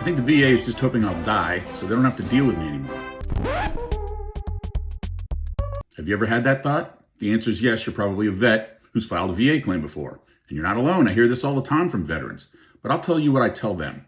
I think the VA is just hoping I'll die so they don't have to deal with me anymore. Have you ever had that thought? The answer is yes, you're probably a vet who's filed a VA claim before. And you're not alone. I hear this all the time from veterans. But I'll tell you what I tell them.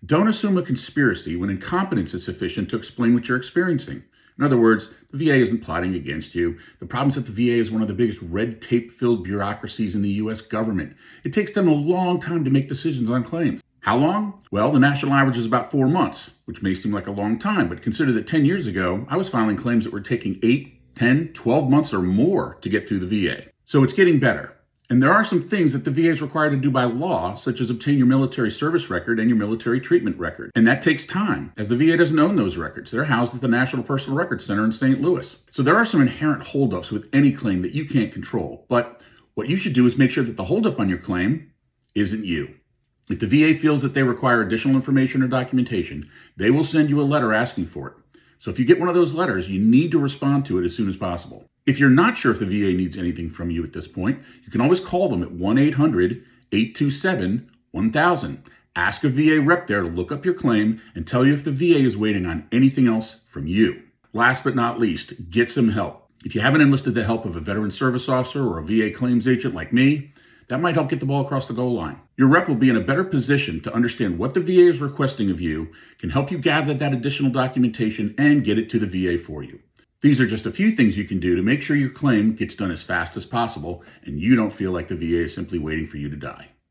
Don't assume a conspiracy when incompetence is sufficient to explain what you're experiencing. In other words, the VA isn't plotting against you. The problem is that the VA is one of the biggest red tape-filled bureaucracies in the US government. It takes them a long time to make decisions on claims. How long? Well, the national average is about 4 months, which may seem like a long time, but consider that 10 years ago, I was filing claims that were taking 8, 10, 12 months or more to get through the VA. So it's getting better. And there are some things that the VA is required to do by law, such as obtain your military service record and your military treatment record. And that takes time, as the VA doesn't own those records. They're housed at the National Personal Records Center in St. Louis. So there are some inherent holdups with any claim that you can't control. But what you should do is make sure that the holdup on your claim isn't you. If the VA feels that they require additional information or documentation, they will send you a letter asking for it. So if you get one of those letters, you need to respond to it as soon as possible. If you're not sure if the VA needs anything from you at this point, you can always call them at 1-800-827-1000. Ask a VA rep there to look up your claim and tell you if the VA is waiting on anything else from you. Last but not least, get some help. If you haven't enlisted the help of a veteran service officer or a VA claims agent like me, that might help get the ball across the goal line. Your rep will be in a better position to understand what the VA is requesting of you, can help you gather that additional documentation, and get it to the VA for you. These are just a few things you can do to make sure your claim gets done as fast as possible and you don't feel like the VA is simply waiting for you to die.